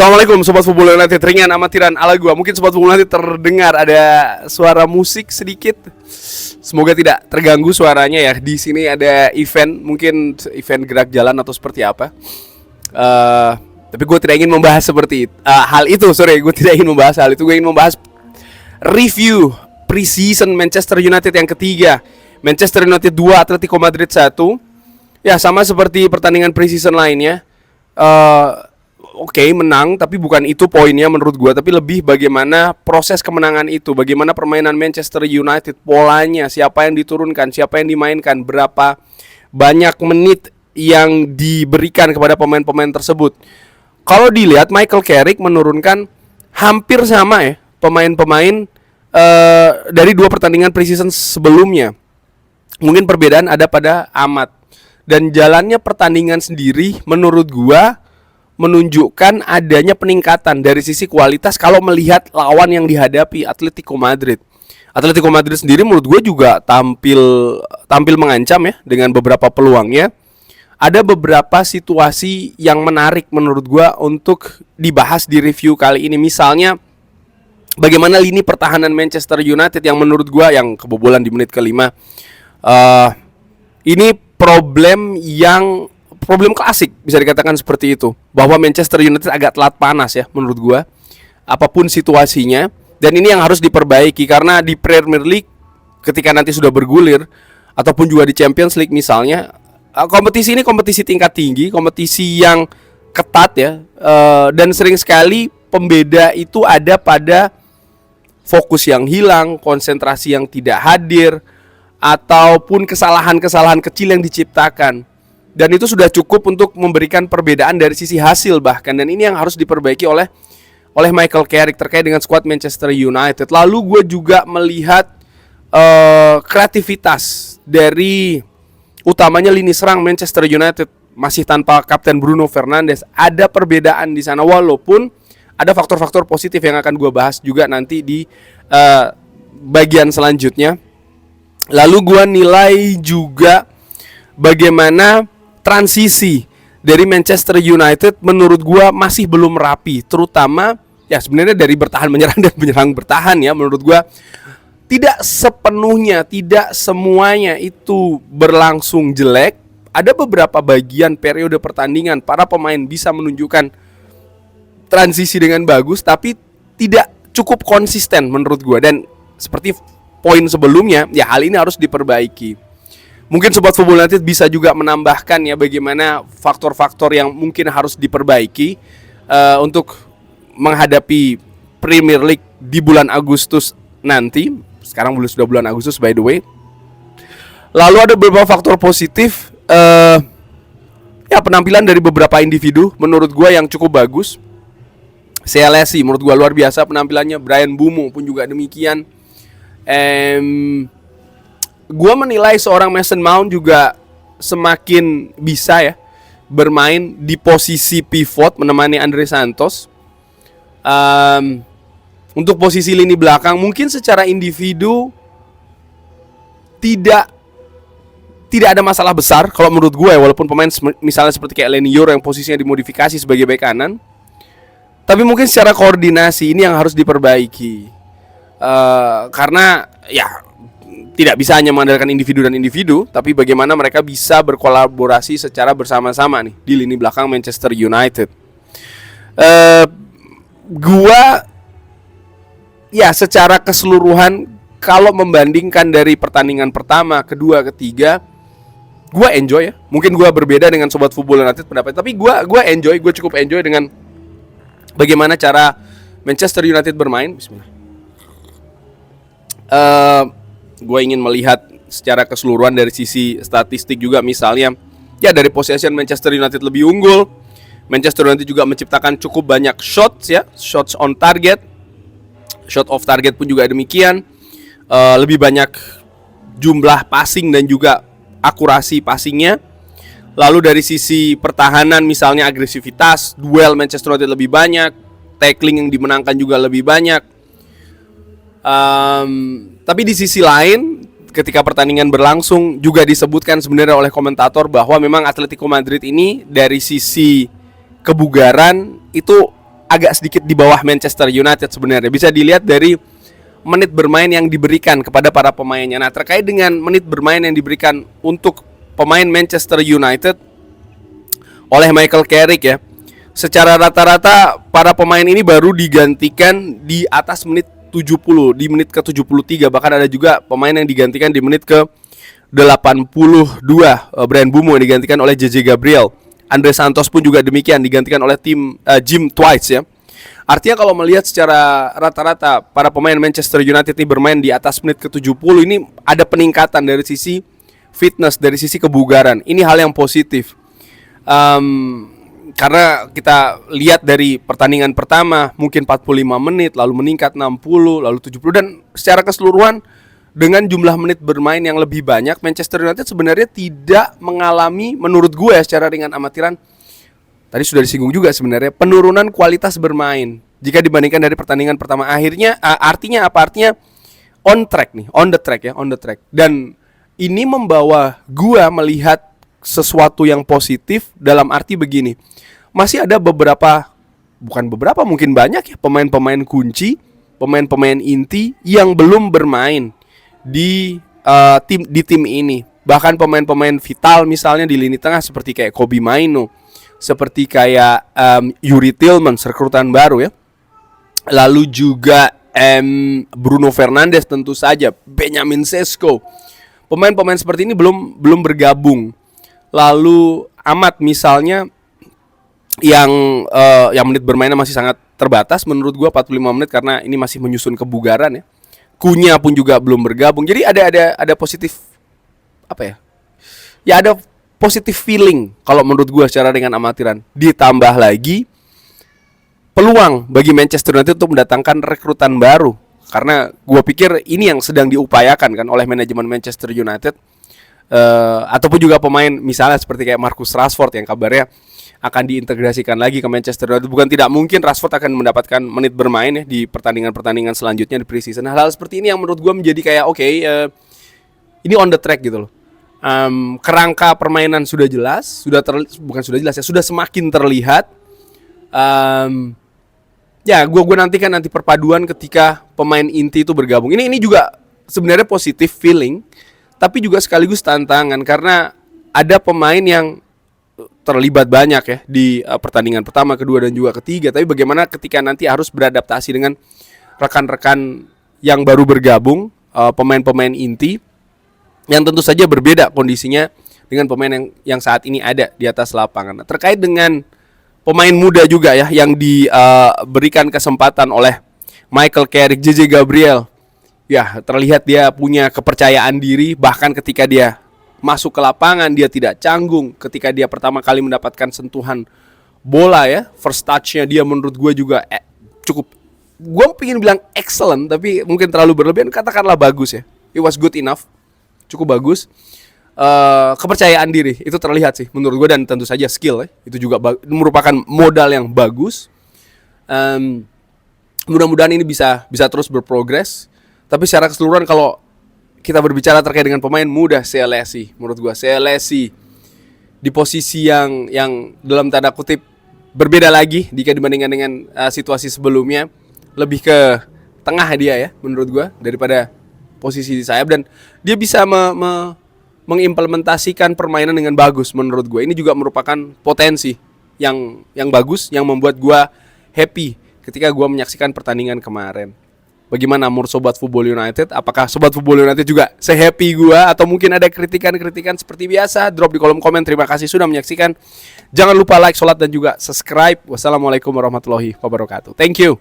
Assalamualaikum Sobat Football United, ringan amatiran ala gua. Mungkin Sobat Football United terdengar ada suara musik sedikit. Semoga tidak terganggu suaranya ya. Di sini ada event, mungkin event gerak jalan atau seperti apa. Tapi gue tidak ingin membahas seperti hal itu. Gue tidak ingin membahas hal itu. Gue ingin membahas review preseason Manchester United yang ketiga. Manchester United 2, Atletico Madrid 1. Ya, sama seperti pertandingan preseason lainnya. Oke, menang, tapi bukan itu poinnya menurut gue. Tapi lebih bagaimana proses kemenangan itu, bagaimana permainan Manchester United, polanya, siapa yang diturunkan, siapa yang dimainkan, berapa banyak menit yang diberikan kepada pemain-pemain tersebut. Kalau dilihat, Michael Carrick menurunkan hampir sama ya pemain-pemain dari dua pertandingan preseason sebelumnya. Mungkin perbedaan ada pada Ahmad. Dan jalannya pertandingan sendiri menurut gua menunjukkan adanya peningkatan dari sisi kualitas kalau melihat lawan yang dihadapi, Atletico Madrid. Atletico Madrid sendiri menurut gue juga tampil mengancam ya dengan beberapa peluangnya. Ada beberapa situasi yang menarik menurut gue untuk dibahas di review kali ini. Misalnya bagaimana lini pertahanan Manchester United yang menurut gue yang kebobolan di menit ke-5. Ini problem klasik bisa dikatakan seperti itu, bahwa Manchester United agak telat panas ya menurut gua apapun situasinya, dan ini yang harus diperbaiki karena di Premier League ketika nanti sudah bergulir ataupun juga di Champions League misalnya, kompetisi ini kompetisi tingkat tinggi, kompetisi yang ketat ya, dan sering sekali pembeda itu ada pada fokus yang hilang, konsentrasi yang tidak hadir, ataupun kesalahan-kesalahan kecil yang diciptakan. Dan itu sudah cukup untuk memberikan perbedaan dari sisi hasil bahkan. Dan ini yang harus diperbaiki oleh Michael Carrick terkait dengan skuad Manchester United. Lalu gue juga melihat kreativitas dari utamanya lini serang Manchester United masih tanpa Kapten Bruno Fernandes. Ada perbedaan di sana, walaupun ada faktor-faktor positif yang akan gue bahas juga nanti di bagian selanjutnya. Lalu gue nilai juga bagaimana transisi dari Manchester United menurut gua masih belum rapi, terutama ya sebenarnya dari bertahan menyerang dan menyerang bertahan ya, menurut gua tidak sepenuhnya, tidak semuanya itu berlangsung jelek. Ada beberapa bagian periode pertandingan para pemain bisa menunjukkan transisi dengan bagus, tapi tidak cukup konsisten menurut gua. Dan seperti poin sebelumnya, ya hal ini harus diperbaiki. Mungkin Sobat Football United bisa juga menambahkan ya bagaimana faktor-faktor yang mungkin harus diperbaiki untuk menghadapi Premier League di bulan Agustus nanti. Sekarang sudah bulan Agustus by the way. Lalu ada beberapa faktor positif, ya penampilan dari beberapa individu menurut gue yang cukup bagus. CLSI menurut gue luar biasa penampilannya, Bryan Mbeumo pun juga demikian. Gue menilai seorang Mason Mount juga semakin bisa ya bermain di posisi pivot menemani Andre Santos. Untuk posisi lini belakang mungkin secara individu tidak ada masalah besar kalau menurut gue ya, walaupun pemain misalnya seperti kayak Leny Yoro yang posisinya dimodifikasi sebagai bek kanan. Tapi mungkin secara koordinasi ini yang harus diperbaiki. Karena ya tidak bisa hanya mengandalkan individu dan individu, tapi bagaimana mereka bisa berkolaborasi secara bersama-sama nih di lini belakang Manchester United. Gua ya secara keseluruhan kalau membandingkan dari pertandingan pertama, kedua, ketiga, gua enjoy ya. Mungkin gua berbeda dengan Sobat Football United pendapat, tapi gua cukup enjoy dengan bagaimana cara Manchester United bermain. Bismillah. Gue ingin melihat secara keseluruhan dari sisi statistik juga, misalnya ya dari possession Manchester United lebih unggul. Manchester United juga menciptakan cukup banyak shots ya, shots on target, shot off target pun juga demikian. Lebih banyak jumlah passing dan juga akurasi passingnya. Lalu dari sisi pertahanan misalnya agresivitas, duel Manchester United lebih banyak, tackling yang dimenangkan juga lebih banyak. Tapi di sisi lain ketika pertandingan berlangsung juga disebutkan sebenarnya oleh komentator bahwa memang Atletico Madrid ini dari sisi kebugaran itu agak sedikit di bawah Manchester United sebenarnya. Bisa dilihat dari menit bermain yang diberikan kepada para pemainnya. Nah, terkait dengan menit bermain yang diberikan untuk pemain Manchester United oleh Michael Carrick ya, secara rata-rata para pemain ini baru digantikan di atas menit 70, di menit ke 73. Bahkan ada juga pemain yang digantikan di menit ke 82. Bryan Mbeumo yang digantikan oleh JJ Gabriel. Andre Santos pun juga demikian, digantikan oleh tim Jim Twice ya. Artinya kalau melihat secara rata-rata para pemain Manchester United ini bermain di atas menit ke 70, ini ada peningkatan dari sisi fitness, dari sisi kebugaran. Ini hal yang positif. Karena kita lihat dari pertandingan pertama mungkin 45 menit, lalu meningkat 60, lalu 70, dan secara keseluruhan dengan jumlah menit bermain yang lebih banyak, Manchester United sebenarnya tidak mengalami, menurut gue ya, secara ringan amatiran, tadi sudah disinggung juga sebenarnya, penurunan kualitas bermain jika dibandingkan dari pertandingan pertama. Akhirnya artinya apa? Artinya on track nih, on the track. Dan ini membawa gua melihat sesuatu yang positif dalam arti begini. Masih ada mungkin banyak ya pemain-pemain kunci, pemain-pemain inti yang belum bermain di tim ini. Bahkan pemain-pemain vital misalnya di lini tengah seperti kayak Kobbie Mainoo, seperti kayak Youri Tielemans, rekrutan baru ya. Lalu juga Bruno Fernandes tentu saja, Benjamin Sesko. Pemain-pemain seperti ini belum bergabung. Lalu Amat misalnya yang menit bermainnya masih sangat terbatas menurut gua, 45 menit, karena ini masih menyusun kebugaran ya. Kunya pun juga belum bergabung. Jadi ada positif apa ya? Ya ada positif feeling kalau menurut gua secara dengan amatiran. Ditambah lagi peluang bagi Manchester United untuk mendatangkan rekrutan baru, karena gua pikir ini yang sedang diupayakan kan oleh manajemen Manchester United. Ataupun juga pemain misalnya seperti kayak Marcus Rashford yang kabarnya akan diintegrasikan lagi ke Manchester United. Bukan tidak mungkin Rashford akan mendapatkan menit bermain ya di pertandingan-pertandingan selanjutnya di preseason. Hal-hal seperti ini yang menurut gue menjadi kayak ini on the track gitu loh. Kerangka permainan sudah jelas, sudah semakin terlihat. Gue nantikan perpaduan ketika pemain inti itu bergabung. Ini juga sebenarnya positif feeling, tapi juga sekaligus tantangan karena ada pemain yang terlibat banyak ya di pertandingan pertama, kedua, dan juga ketiga. Tapi bagaimana ketika nanti harus beradaptasi dengan rekan-rekan yang baru bergabung, pemain-pemain inti yang tentu saja berbeda kondisinya dengan pemain yang saat ini ada di atas lapangan. Nah, terkait dengan pemain muda juga ya yang diberikan kesempatan oleh Michael Carrick, JJ Gabriel. Ya, terlihat dia punya kepercayaan diri, bahkan ketika dia masuk ke lapangan dia tidak canggung. Ketika dia pertama kali mendapatkan sentuhan bola ya, first touch-nya dia menurut gue juga cukup, gue pengen bilang excellent tapi mungkin terlalu berlebihan, katakanlah bagus ya. It was good enough, cukup bagus. Kepercayaan diri itu terlihat sih menurut gue, dan tentu saja skill ya, itu juga merupakan modal yang bagus. Mudah-mudahan ini bisa terus berprogres. Tapi secara keseluruhan kalau kita berbicara terkait dengan pemain muda, CLSI menurut gua, CLSI di posisi yang dalam tanda kutip berbeda lagi jika dibandingkan dengan situasi sebelumnya, lebih ke tengah dia ya menurut gua daripada posisi di sayap, dan dia bisa mengimplementasikan permainan dengan bagus menurut gua. Ini juga merupakan potensi yang bagus yang membuat gua happy ketika gua menyaksikan pertandingan kemarin. Bagaimana menurut Sobat Football United? Apakah Sobat Football United juga se-happy gua? Atau mungkin ada kritikan-kritikan seperti biasa? Drop di kolom komen. Terima kasih sudah menyaksikan. Jangan lupa like, sholat, dan juga subscribe. Wassalamualaikum warahmatullahi wabarakatuh. Thank you.